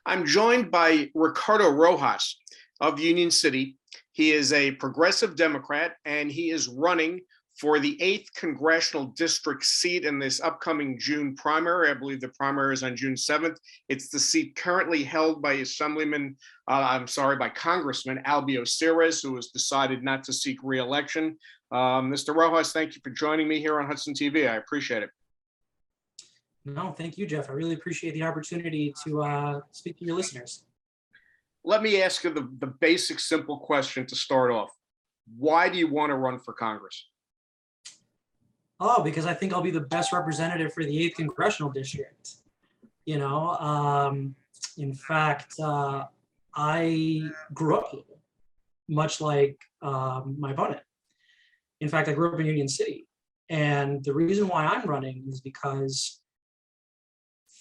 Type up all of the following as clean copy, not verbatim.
I'm joined by Ricardo Rojas of Union City. He is a progressive Democrat, and he is running for the 8th Congressional District seat in this upcoming June primary. I believe the primary is on June 7th. It's the seat currently held by by Congressman Albio Ceres, who has decided not to seek re-election. Mr. Rojas, thank you for joining me here on Hudson TV. I appreciate it. No, thank you, Jeff. I really appreciate the opportunity to speak to your listeners. Let me ask you the basic, simple question to start off. Why do you want to run for Congress? Oh, because I think I'll be the best representative for the 8th Congressional District. In fact, I grew up here, much like my opponent. In fact, I grew up in Union City. And the reason why I'm running is because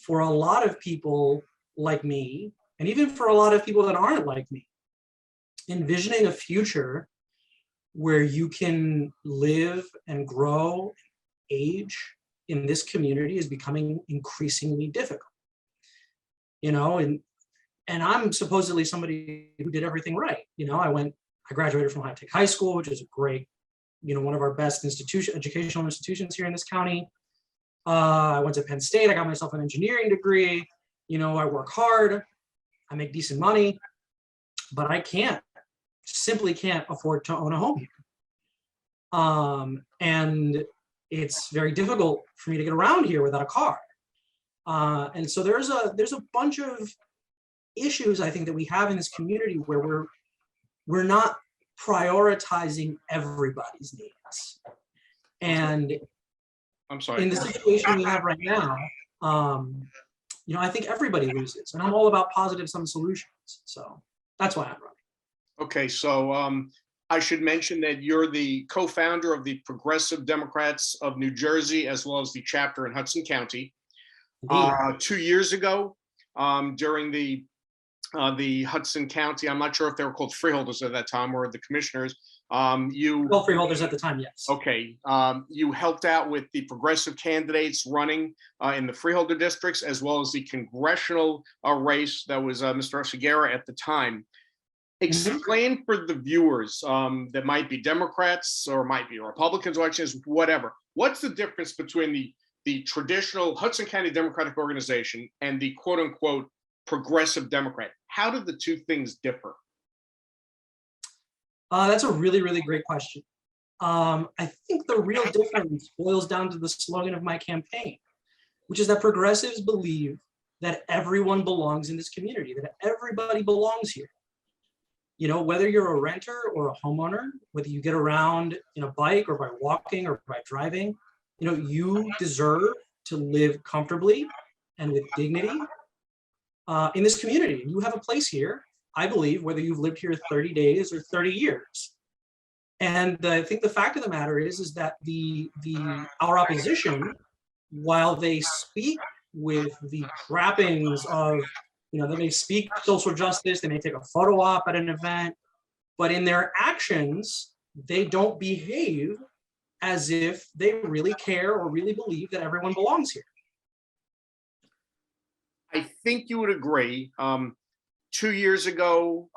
for a lot of people like me, and even for a lot of people that aren't like me, envisioning a future where you can live and grow, age in this community is becoming increasingly difficult. And I'm supposedly somebody who did everything right. I graduated from high-tech high school, which is a great, one of our best educational institutions here in this county. I went to Penn State. I got myself an engineering degree. I work hard. I make decent money, but I simply can't afford to own a home here. And it's very difficult for me to get around here without a car. And so there's a bunch of issues I think that we have in this community where we're not prioritizing everybody's needs. And I'm sorry. In the situation we have right now, I think everybody loses, and I'm all about positive sum solutions. So that's why I'm running. Okay, so I should mention that you're the co-founder of the Progressive Democrats of New Jersey, as well as the chapter in Hudson County. 2 years ago, during the Hudson County, I'm not sure if they were called freeholders at that time or the commissioners. Well, freeholders at the time, yes. Okay, you helped out with the progressive candidates running in the freeholder districts, as well as the congressional race that was Mr. Segura at the time. Explain for the viewers that might be Democrats or might be Republicans, elections, whatever. What's the difference between the traditional Hudson County Democratic Organization and the quote unquote progressive Democrat? How do the two things differ? That's a really, really great question. I think the real difference boils down to the slogan of my campaign, which is that progressives believe that everyone belongs in this community, that everybody belongs here. Whether you're a renter or a homeowner, whether you get around in a bike or by walking or by driving, you deserve to live comfortably and with dignity in this community. You have a place here, I believe, whether you've lived here 30 days or 30 years. And I think the fact of the matter is that our opposition, while they speak with the trappings of, they may speak social justice, they may take a photo op at an event, but in their actions, they don't behave as if they really care or really believe that everyone belongs here. I think you would agree. 2 years ago,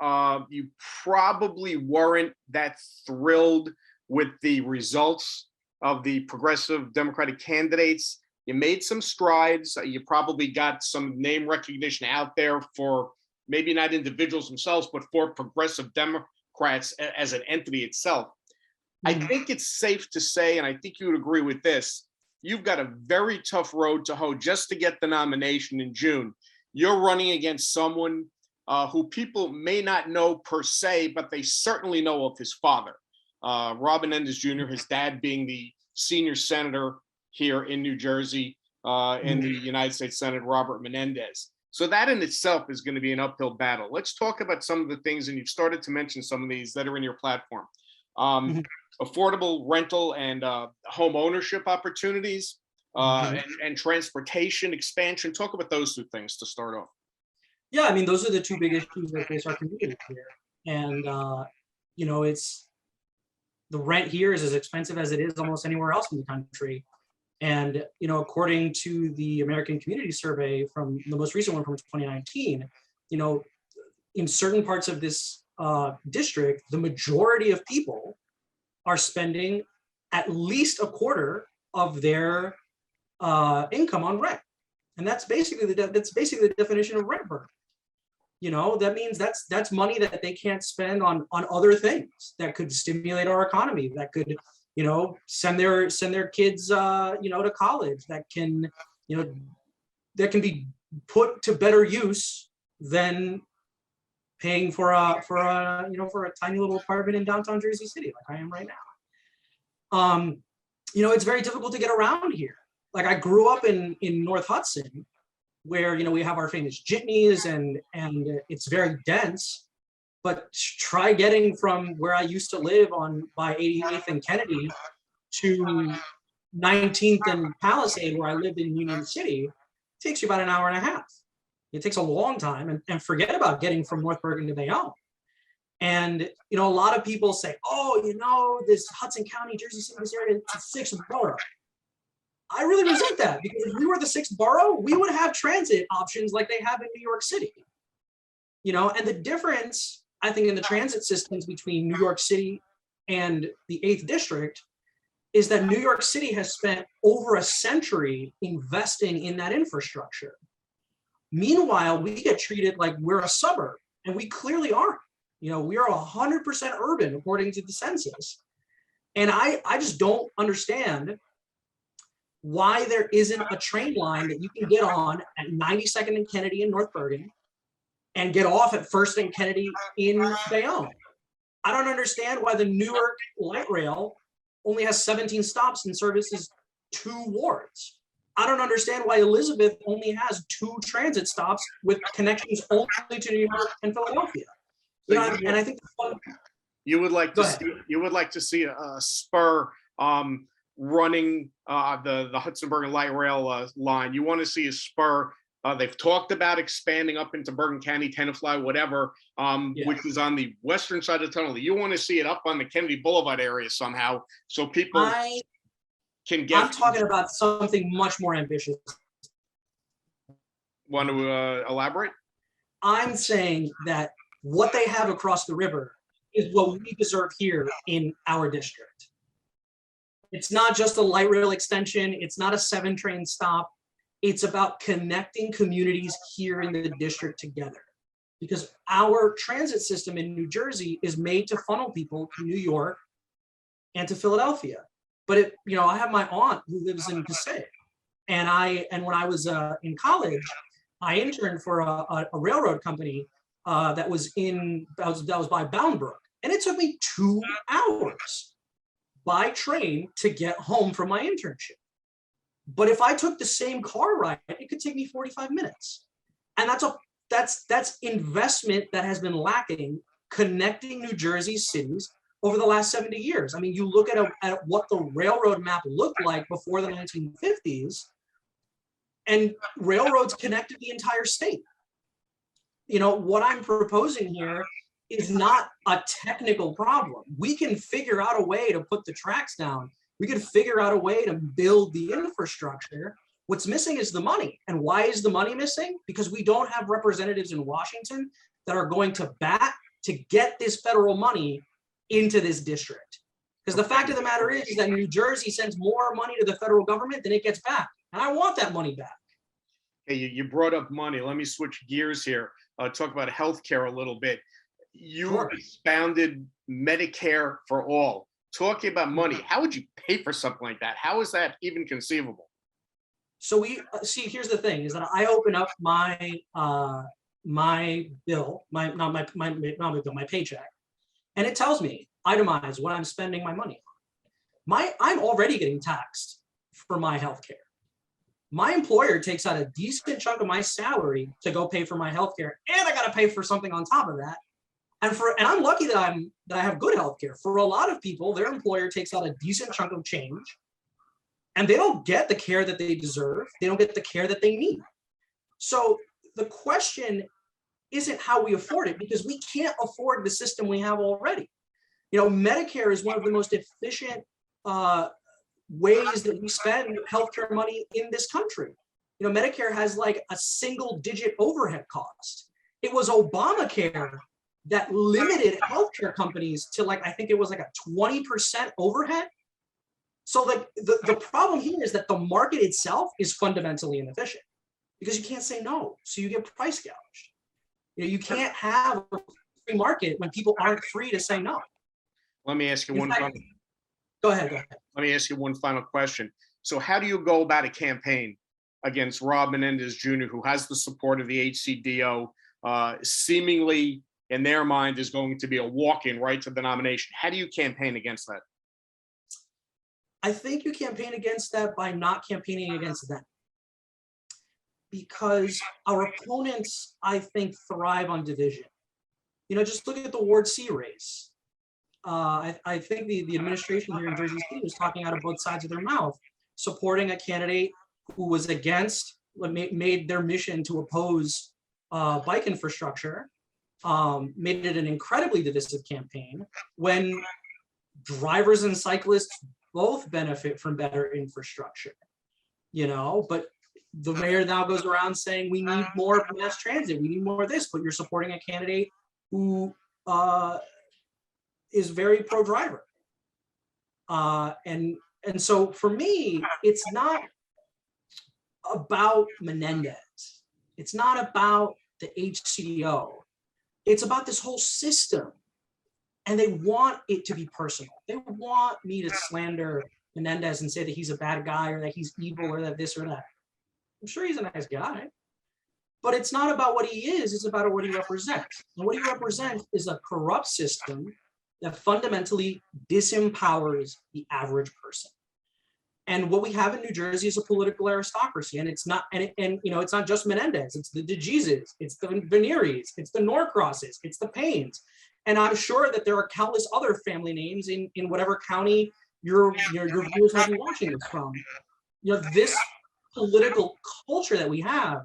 you probably weren't that thrilled with the results of the progressive Democratic candidates. You made some strides. You probably got some name recognition out there for maybe not individuals themselves, but for progressive Democrats as an entity itself. I think it's safe to say, and I think you would agree with this, you've got a very tough road to hoe just to get the nomination in June. You're running against someone who people may not know per se, but they certainly know of his father, Robin Menendez Jr., his dad being the senior senator here in New Jersey, in the United States Senate, Robert Menendez. So that in itself is going to be an uphill battle. Let's talk about some of the things, and you've started to mention some of these that are in your platform. Affordable rental and home ownership opportunities, and transportation expansion. Talk about those two things to start off. Yeah, I mean, those are the two big issues that face our community here. And, it's the rent here is as expensive as it is almost anywhere else in the country. And, according to the American Community Survey from the most recent one from 2019, in certain parts of this district, the majority of people are spending at least a quarter of their income on rent. And that's basically the definition of rent burden. That means that's money that they can't spend on other things that could stimulate our economy, that could, send their kids, to college, that can be put to better use than paying for a tiny little apartment in downtown Jersey City, like I am right now. It's very difficult to get around here. Like, I grew up in North Hudson, where we have our famous jitneys and it's very dense. But try getting from where I used to live by 88th and Kennedy to 19th and Palisade, where I lived in Union City. It takes you about an hour and a half. It takes a long time, and forget about getting from North Bergen to Bayonne. And a lot of people say, oh, this Hudson County, Jersey City, this area, it's the sixth borough. I really resent that, because if we were the sixth borough, we would have transit options like they have in New York City. And the difference, I think, in the transit systems between New York City and the 8th District is that New York City has spent over a century investing in that infrastructure. Meanwhile, we get treated like we're a suburb, and we clearly aren't. We are 100% urban according to the census. And I just don't understand why there isn't a train line that you can get on at 92nd and Kennedy in North Bergen and get off at 1st and Kennedy in Bayonne. I don't understand why the Newark light rail only has 17 stops and services 2 wards. I don't understand why Elizabeth only has 2 transit stops with connections only to New York and Philadelphia. And I think you would like to see a spur running the Hudson Bergen light rail line. You want to see a spur. They've talked about expanding up into Bergen County, Tenafly, whatever, which is on the western side of the tunnel. You want to see it up on the Kennedy Boulevard area somehow, so people can get. I'm talking about something much more ambitious. Want to elaborate? I'm saying that what they have across the river is what we deserve here in our district. It's not just a light rail extension. It's not a 7-train stop. It's about connecting communities here in the district together, because our transit system in New Jersey is made to funnel people to New York and to Philadelphia. But I have my aunt who lives in Passaic, and when I was in college, I interned for a railroad company that was by Boundbrook, and it took me 2 hours by train to get home from my internship. But if I took the same car ride, it could take me 45 minutes. And that's investment that has been lacking, connecting New Jersey's cities over the last 70 years. I mean, you look at what the railroad map looked like before the 1950s, and railroads connected the entire state. What I'm proposing here is not a technical problem. We can figure out a way to put the tracks down. We can figure out a way to build the infrastructure. What's missing is the money. And why is the money missing? Because we don't have representatives in Washington that are going to bat to get this federal money into this district. Because the fact of the matter is that New Jersey sends more money to the federal government than it gets back. And I want that money back. Hey, you brought up money. Let me switch gears here. Talk about healthcare a little bit. You expounded Medicare for all. Talking about money, how would you pay for something like that? How is that even conceivable? So we see. Here's the thing: is that I open up my bill, my paycheck, and it tells me itemize what I'm spending my money on. I'm already getting taxed for my healthcare. My employer takes out a decent chunk of my salary to go pay for my healthcare, and I got to pay for something on top of that. And I'm lucky that I have good healthcare. For a lot of people, their employer takes out a decent chunk of change, and they don't get the care that they deserve. They don't get the care that they need. So the question isn't how we afford it, because we can't afford the system we have already. Medicare is one of the most efficient ways that we spend healthcare money in this country. You know, Medicare has like a single-digit overhead cost. It was Obamacare that limited healthcare companies to like, I think it was like a 20% overhead. So like the problem here is that the market itself is fundamentally inefficient because you can't say no. So you get price gouged. You know, you can't have a free market when people aren't free to say no. Let me ask you In one fact, final, go ahead. let me ask you one final question. So how do you go about a campaign against Rob Menendez Jr., who has the support of the HCDO, seemingly in their mind is going to be a walk-in right to the nomination? How do you campaign against that? I think you campaign against that by not campaigning against them. Because our opponents, I think, thrive on division. You know, just look at the Ward C race. I think the administration here in Jersey City was talking out of both sides of their mouth, supporting a candidate who was against, made their mission to oppose bike infrastructure, made it an incredibly divisive campaign when drivers and cyclists both benefit from better infrastructure, you know, but the mayor now goes around saying we need more mass transit, we need more of this, but you're supporting a candidate who is very pro-driver. And so for me, it's not about Menendez. It's not about the HCDO. It's about this whole system. And they want it to be personal. They want me to slander Menendez and say that he's a bad guy or that he's evil or that this or that. I'm sure he's a nice guy, but it's not about what he is, it's about what he represents. And what he represents is a corrupt system that fundamentally disempowers the average person. And what we have in New Jersey is a political aristocracy, and it's not, and you know, it's not just Menendez, it's the DeJesus, it's the Veneris, it's the Norcrosses, it's the Paynes. And I'm sure that there are countless other family names in whatever county your viewers have been watching this from. You know, this political culture that we have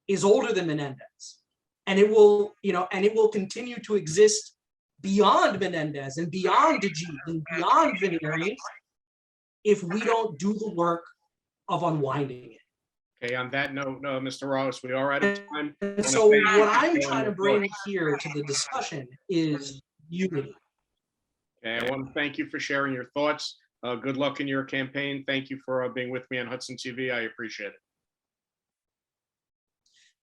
is older than Menendez, and it will, you know, and it will continue to exist beyond Menendez and beyond DeJesus and beyond Veneris if we don't do the work of unwinding it. Okay, on that note, Mr. Rojas, we are out of time. And so what I'm trying to bring here to the discussion is unity. Okay, I want to thank you for sharing your thoughts. Good luck in your campaign. Thank you for being with me on Hudson TV. I appreciate it.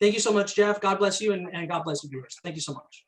Thank you so much, Jeff. God bless you, and God bless you, viewers. Thank you so much.